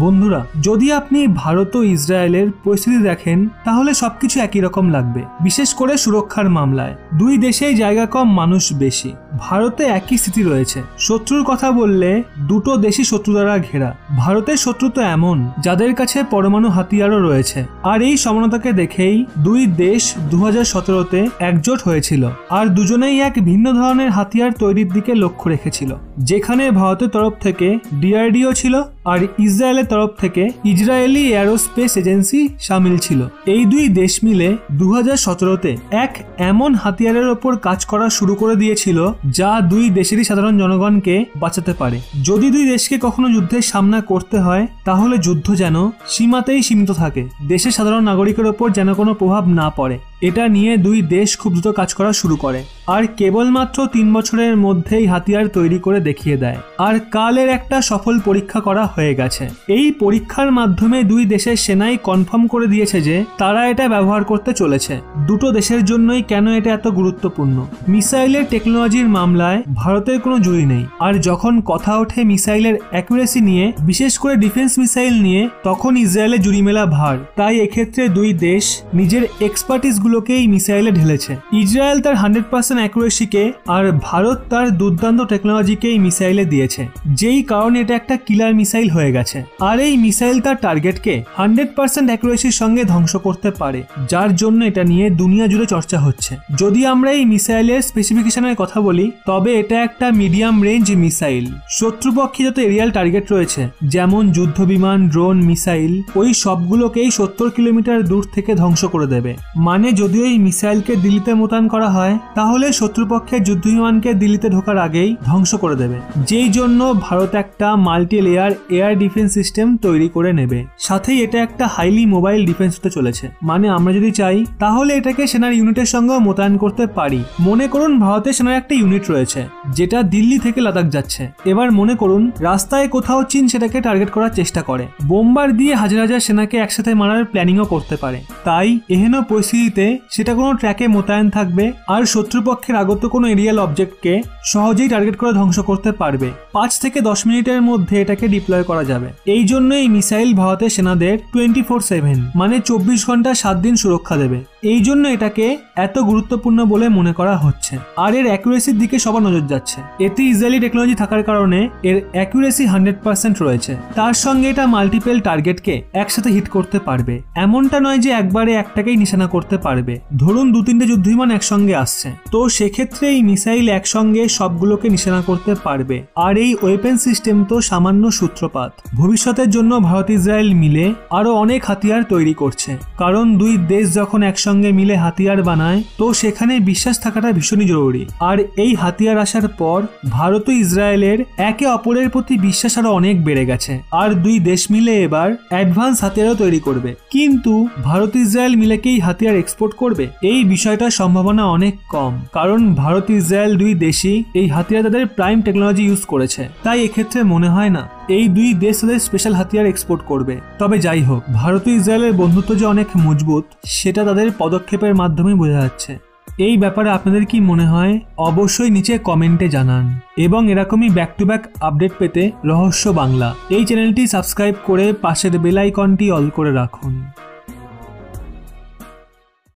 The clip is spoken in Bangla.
বন্ধুরা, যদি আপনি ভারত ও ইসরায়েলের পরিস্থিতি দেখেন তাহলে সবকিছু একই রকম লাগবে। বিশেষ করে সুরক্ষার মামলায় দুই দেশেই জায়গা কম, মানুষ বেশি। ভারতে একই স্থিতি রয়েছে। শত্রুর কথা বললে দুটো দেশই শত্রু দ্বারা ঘেরা। ভারতের শত্রু তো এমন যাদের কাছে পরমাণু হাতিয়ারও রয়েছে। আর এই সমানতাকে দেখেই দুই দেশ 2017-তে একজোট হয়েছিল আর দুজনেই এক ভিন্ন ধরনের হাতিয়ার তৈরির দিকে লক্ষ্য রেখেছিল, যেখানে ভারতের তরফ থেকে DRDO ছিল আর ইসরায়েলের তরফ থেকে ইসরায়েলি এরোস্পেস এজেন্সি শামিল ছিল। এই দুই দেশ মিলে 2017-তে এক এমন হাতিয়ারের ওপর কাজ করা শুরু করে দিয়েছিল যা দুই দেশেরই সাধারণ জনগণকে বাঁচাতে পারে। যদি দুই দেশকে কখনো যুদ্ধের সামনা করতে হয় তাহলে যুদ্ধ যেন সীমাতেই সীমিত থাকে, দেশের সাধারণ নাগরিকের ওপর যেন কোনো প্রভাব না পড়ে। এটা নিয়ে দুই দেশ খুব দ্রুত কাজ করা শুরু করে আর কেবলমাত্র 3 বছরের মধ্যেই হাতিয়ার তৈরি করে দেখিয়ে দেয়। আর কালের একটা সফল পরীক্ষা করা হয়ে গেছে। এই পরীক্ষার মাধ্যমে দুই দেশের সেনাই কনফার্ম করে দিয়েছে যে তারা এটা ব্যবহার করতে চলেছে। দুটো দেশের জন্যই কেন এটা এত গুরুত্বপূর্ণ। মিসাইলের টেকনোলজির মামলায় ভারতের কোনো জুড়ি নেই, আর যখন কথা ওঠে মিসাইলের অ্যাকুরেসি নিয়ে, বিশেষ করে ডিফেন্স মিসাইল নিয়ে, তখন ইসরায়েলের জুড়ি মেলা ভার। তাই এক্ষেত্রে দুই দেশ নিজের এক্সপার্টিস গুলোকেই মিসাইলে ঢেলেছে। ইসরায়েল তার 100% অ্যাকুরেসিকে আর ভারত তার দুর্দান্ত টেকনোলজিকেই মিসাইলে দিয়েছে, যেই কারণে এটা একটা কিলার মিসাইল হয়ে গেছে। আর এই মিসাইল তার টার্গেটকে 100% অ্যাকুরেসির সঙ্গে ধ্বংস করতে পারে, যার জন্য এটা নিয়ে দুনিয়া জুড়ে চর্চা হচ্ছে। যদি আমরা এই মিসাইলের স্পেসিফিকেশনের কথা বলি তবে এটা একটা মিডিয়াম রেঞ্জ মিসাইল। শত্রুপক্ষে যত এরিয়াল টার্গেট রয়েছে যেমন যুদ্ধ বিমান, ড্রোন, মিসাইল, ওই সবগুলোকেই 70 কিলোমিটার দূর থেকে ধ্বংস করে দেবে। মানে যদিও এই মিসাইলকে দিল্লিতে মোতায়েন করা হয় তাহলে শত্রুপক্ষের যুদ্ধ বিমানকে দিল্লিতে ঢোকার আগেই ধ্বংস করে দেবে। যেই জন্য ভারত একটা multi layer air defence system তৈরি করে নেবে। সাথেই এটা একটা হাইলি মোবাইল ডিফেন্স হতে চলেছে। মানে আমরা যদি চাই তাহলে এটাকে সেনার ইউনিটের সঙ্গে মোতায়েন করতে পারি। মনে করুন ভারতের সেনার একটা ইউনিট রয়েছে যেটা দিল্লি থেকে লাদাখ যাচ্ছে। এবার মনে করুন রাস্তায় কোথাও চীন সেটাকে টার্গেট করার চেষ্টা করে, বোমবার দিয়ে হাজার হাজার সেনাকে একসাথে মারার প্ল্যানিংও করতে পারে। তাই এহেন পরিস্থিতিতে সেটা কোনো ট্র্যাকে মোতায়েন থাকবে আর শত্রুপক্ষের আগত কোনো এরিয়াল অবজেক্টকে সহজেই টার্গেট করে ধ্বংস করতে পারবে। 5 থেকে 10 মিনিটের মধ্যে এটাকে ডিপ্লয় করা যাবে। এই জন্য এই মিসাইল ভারতের সেনাদের 24/7 মানে 24 ঘন্টা 7 দিন সুরক্ষা দেবে। এই জন্য এটাকে এত গুরুত্বপূর্ণ বলে মনে করা হচ্ছে। আর এর অ্যাকুরেসির দিকে সবার নজর যাচ্ছে। এতে ইসরায়েলি টেকনোলজি থাকার কারণে এর অ্যাকুরেসি 100% রয়েছে। তার সঙ্গে এটা মাল্টিপল টার্গেটকে একসাথে হিট করতে পারবে। এমনটা নয় যে একবারে একটাকেই নিশানা করতে পারবে। ধরুন 2-3টে যুদ্ধবিমান একসঙ্গে আসছে, তো সেক্ষেত্রে এই মিসাইল একসঙ্গে সবগুলোকে নিশানা করতে পারবে। আর এই ওয়েপেন সিস্টেম তো সামান্য সূত্রপাত। ভবিষ্যতের জন্য ভারত ইসরায়েল মিলে আরো অনেক হাতিয়ার তৈরি করছে। কারণ দুই দেশ যখন একসঙ্গে মিলে হাতিয়ার বানায় তো সেখানে বিশ্বাস থাকাটা ভীষণই জরুরি। আর এই হাতিয়ার আসার পর ভারত ও ইসরায়েলের একে অপরের প্রতি বিশ্বাস আরো অনেক বেড়ে গেছে। আর দুই দেশ মিলে এবার অ্যাডভান্স হাতিয়ারও তৈরি করবে। কিন্তু ভারত ইসরায়েল মিলে কি হাতিয়ার এক্সপোর্ট করবে? এই বিষয়টার সম্ভাবনা অনেক কম, কারণ ভারত ইসরায়েল দুই দেশই এই হাতিয়ার তাদের প্রাইম টেকনোলজি ইউজ করেছে। তাই এক্ষেত্রে মনে হয় না এই দুই দেশ তাদের স্পেশাল হাতিয়ার এক্সপোর্ট করবে। তবে যাই হোক, ভারত ও ইসরায়েলের বন্ধুত্ব যে অনেক মজবুত সেটা তাদের পদক্ষেপের মাধ্যমেই বোঝা যাচ্ছে। এই ব্যাপারে আপনাদের কি মনে হয় অবশ্যই নিচে কমেন্টে জানান। এবং এরকমই ব্যাক টু ব্যাক আপডেট পেতে রহস্য বাংলা এই চ্যানেলটি সাবস্ক্রাইব করে পাশের বেল আইকনটি অল করে রাখুন।